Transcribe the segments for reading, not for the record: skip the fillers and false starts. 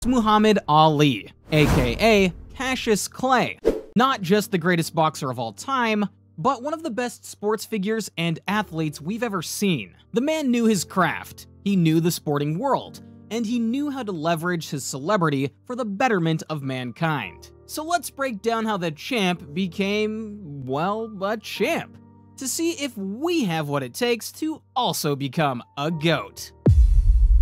Muhammad Ali, aka Cassius Clay. Not just the greatest boxer of all time, but one of the best sports figures and athletes we've ever seen. The man knew his craft, he knew the sporting world, and he knew how to leverage his celebrity for the betterment of mankind. So let's break down how the champ became, well, a champ, to see if we have what it takes to also become a GOAT.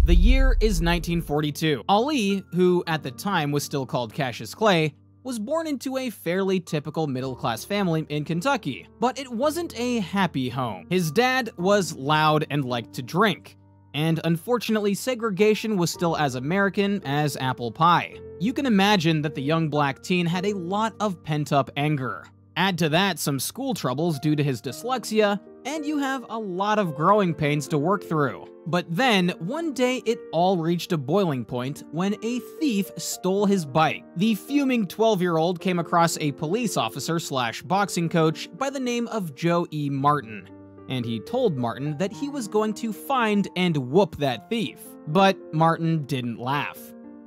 The year is 1942. Ali, who at the time was still called Cassius Clay, was born into a fairly typical middle-class family in Kentucky, but it wasn't a happy home. His dad was loud and liked to drink, and unfortunately segregation was still as American as apple pie. You can imagine that the young black teen had a lot of pent-up anger. Add to that some school troubles due to his dyslexia, and you have a lot of growing pains to work through. But then, one day it all reached a boiling point when a thief stole his bike. The fuming 12-year-old came across a police officer slash boxing coach by the name of Joe E. Martin, and he told Martin that he was going to find and whoop that thief. But Martin didn't laugh.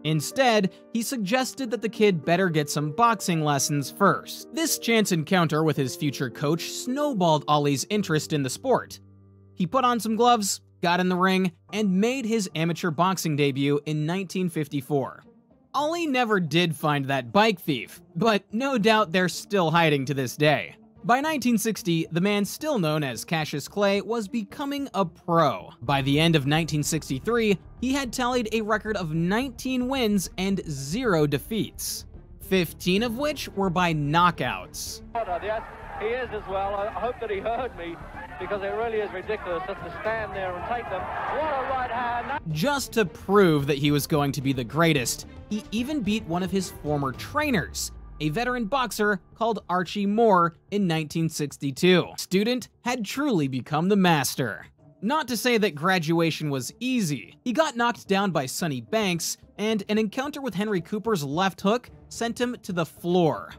Instead, he suggested that the kid better get some boxing lessons first. This chance encounter with his future coach snowballed Ali's interest in the sport. He put on some gloves, got in the ring, and made his amateur boxing debut in 1954. Ali never did find that bike thief, but no doubt they're still hiding to this day. By 1960, the man still known as Cassius Clay was becoming a pro. By the end of 1963, he had tallied a record of 19 wins and 0 defeats, 15 of which were by knockouts. Yes, he is as well. I hope that he heard me, because it really is ridiculous just to stand there and take them. What a right hand! Just to prove that he was going to be the greatest, he even beat one of his former trainers, a veteran boxer called Archie Moore, in 1962. Student had truly become the master. Not to say that graduation was easy. He got knocked down by Sonny Banks, and an encounter with Henry Cooper's left hook sent him to the floor.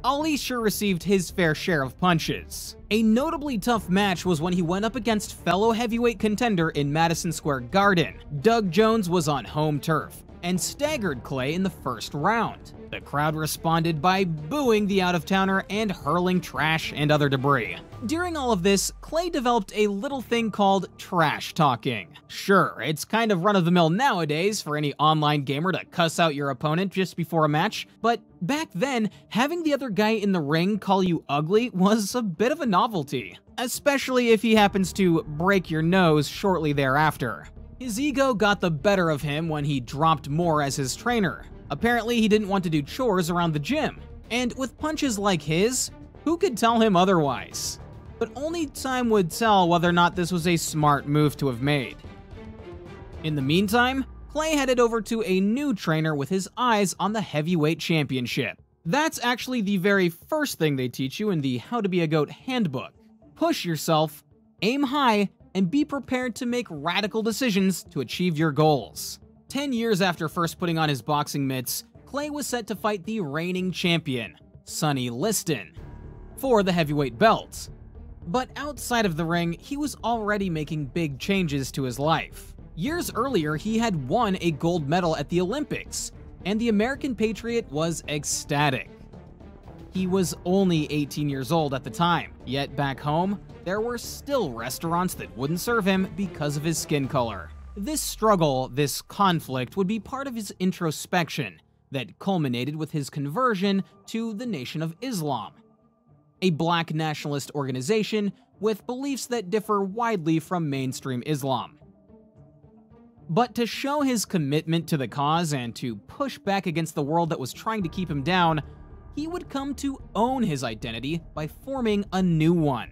Ali sure received his fair share of punches. A notably tough match was when he went up against fellow heavyweight contender in Madison Square Garden. Doug Jones was on home turf and staggered Clay in the first round. The crowd responded by booing the out-of-towner and hurling trash and other debris. During all of this, Clay developed a little thing called trash talking. Sure, it's kind of run-of-the-mill nowadays for any online gamer to cuss out your opponent just before a match, but back then, having the other guy in the ring call you ugly was a bit of a novelty, especially if he happens to break your nose shortly thereafter. His ego got the better of him when he dropped Moore as his trainer. Apparently, he didn't want to do chores around the gym, and with punches like his, who could tell him otherwise? But only time would tell whether or not this was a smart move to have made. In the meantime, Clay headed over to a new trainer with his eyes on the heavyweight championship. That's actually the very first thing they teach you in the How to Be a GOAT handbook. Push yourself, aim high, and be prepared to make radical decisions to achieve your goals. 10 years after first putting on his boxing mitts, Clay was set to fight the reigning champion, Sonny Liston, for the heavyweight belt. But outside of the ring, he was already making big changes to his life. Years earlier, he had won a gold medal at the Olympics, and the American Patriot was ecstatic. He was only 18 years old at the time, yet back home, there were still restaurants that wouldn't serve him because of his skin color. This struggle, this conflict, would be part of his introspection that culminated with his conversion to the Nation of Islam, a black nationalist organization with beliefs that differ widely from mainstream Islam. But to show his commitment to the cause and to push back against the world that was trying to keep him down, he would come to own his identity by forming a new one.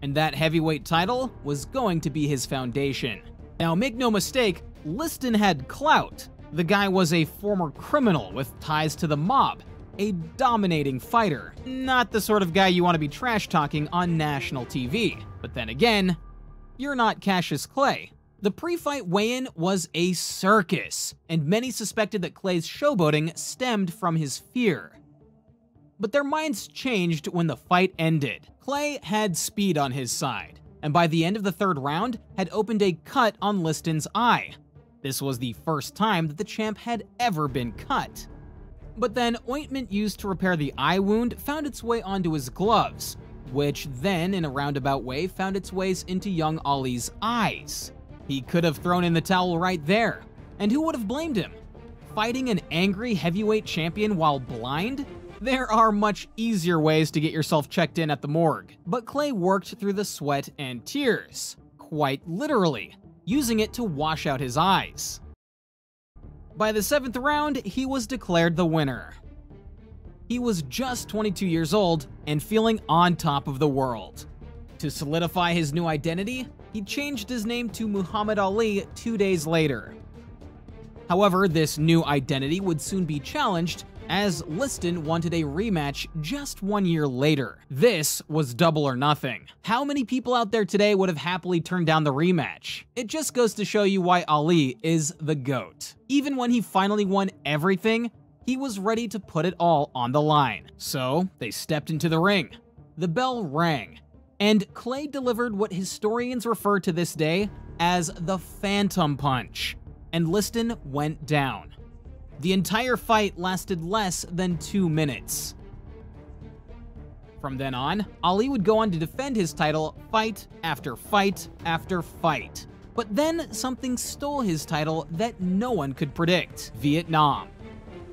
And that heavyweight title was going to be his foundation. Now, make no mistake, Liston had clout. The guy was a former criminal with ties to the mob, a dominating fighter. Not the sort of guy you want to be trash-talking on national TV. But then again, you're not Cassius Clay. The pre-fight weigh-in was a circus, and many suspected that Clay's showboating stemmed from his fear. But their minds changed when the fight ended. Clay had speed on his side, and by the end of the third round had opened a cut on Liston's eye. This was the first time that the champ had ever been cut. But then ointment used to repair the eye wound found its way onto his gloves, which then, in a roundabout way, found its ways into young Ali's eyes. He could have thrown in the towel right there, and who would have blamed him? Fighting an angry heavyweight champion while blind? There are much easier ways to get yourself checked in at the morgue, but Clay worked through the sweat and tears, quite literally, using it to wash out his eyes. By the 7th round, he was declared the winner. He was just 22 years old and feeling on top of the world. To solidify his new identity, he changed his name to Muhammad Ali 2 days later. However, this new identity would soon be challenged as Liston wanted a rematch just 1 year later. This was double or nothing. How many people out there today would have happily turned down the rematch? It just goes to show you why Ali is the GOAT. Even when he finally won everything, he was ready to put it all on the line. So they stepped into the ring. The bell rang, and Clay delivered what historians refer to this day as the Phantom Punch, and Liston went down. The entire fight lasted less than 2 minutes. From then on, Ali would go on to defend his title fight after fight after fight. But then something stole his title that no one could predict: Vietnam.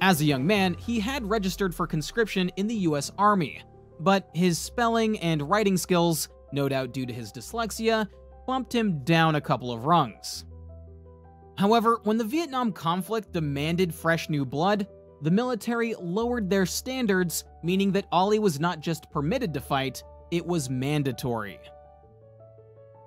As a young man, he had registered for conscription in the US Army, but his spelling and writing skills, no doubt due to his dyslexia, bumped him down a couple of rungs. However, when the Vietnam conflict demanded fresh new blood, the military lowered their standards, meaning that Ali was not just permitted to fight, it was mandatory.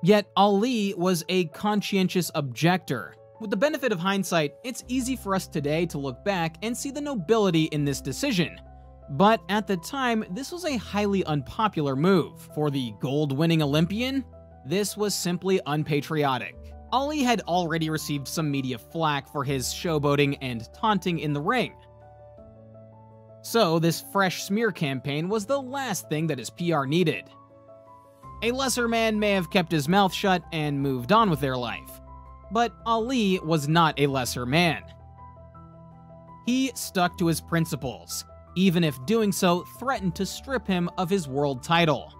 Yet Ali was a conscientious objector. With the benefit of hindsight, it's easy for us today to look back and see the nobility in this decision. But at the time, this was a highly unpopular move. For the gold-winning Olympian, this was simply unpatriotic. Ali had already received some media flack for his showboating and taunting in the ring. So this fresh smear campaign was the last thing that his PR needed. A lesser man may have kept his mouth shut and moved on with their life, but Ali was not a lesser man. He stuck to his principles, even if doing so threatened to strip him of his world title.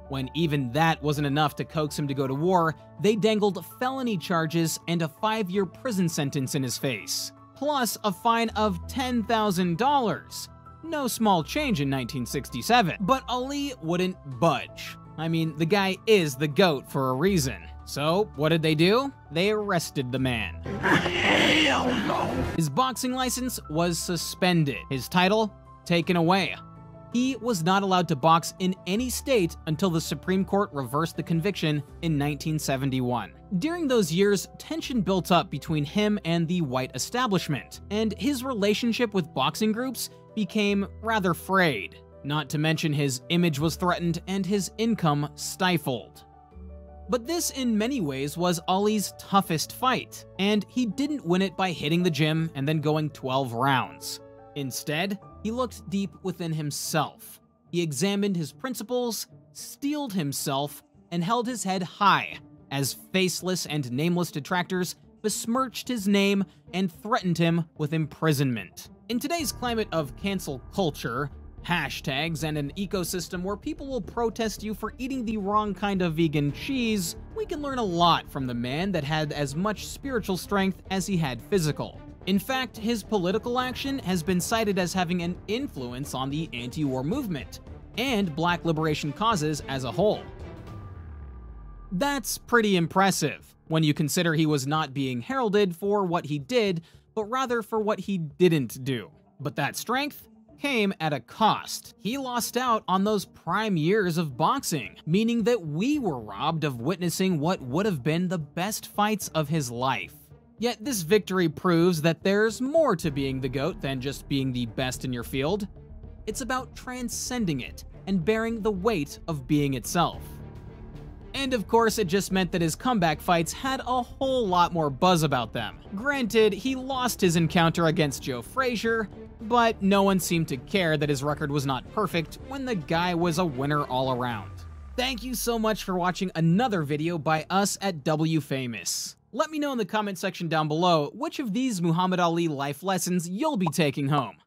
When even that wasn't enough to coax him to go to war, they dangled felony charges and a 5-year prison sentence in his face, plus a fine of $10,000. No small change in 1967. But Ali wouldn't budge. I mean, the guy is the GOAT for a reason. So, what did they do? They arrested the man. Hell no! His boxing license was suspended. His title taken away. He was not allowed to box in any state until the Supreme Court reversed the conviction in 1971. During those years, tension built up between him and the white establishment, and his relationship with boxing groups became rather frayed. Not to mention his image was threatened and his income stifled. But this in many ways was Ali's toughest fight, and he didn't win it by hitting the gym and then going 12 rounds. Instead, he looked deep within himself. He examined his principles, steeled himself, and held his head high as faceless and nameless detractors besmirched his name and threatened him with imprisonment. In today's climate of cancel culture, hashtags, and an ecosystem where people will protest you for eating the wrong kind of vegan cheese, we can learn a lot from the man that had as much spiritual strength as he had physical. In fact, his political action has been cited as having an influence on the anti-war movement and black liberation causes as a whole. That's pretty impressive when you consider he was not being heralded for what he did, but rather for what he didn't do. But that strength came at a cost. He lost out on those prime years of boxing, meaning that we were robbed of witnessing what would have been the best fights of his life. Yet this victory proves that there's more to being the GOAT than just being the best in your field. It's about transcending it and bearing the weight of being itself. And of course, it just meant that his comeback fights had a whole lot more buzz about them. Granted, he lost his encounter against Joe Frazier, But no one seemed to care that his record was not perfect when the guy was a winner all around. Thank you so much for watching another video by us at WFamous. Let me know in the comment section down below which of these Muhammad Ali life lessons you'll be taking home.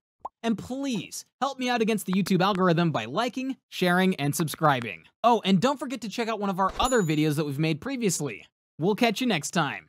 And please, help me out against the YouTube algorithm by liking, sharing, and subscribing. Oh, and don't forget to check out one of our other videos that we've made previously. We'll catch you next time.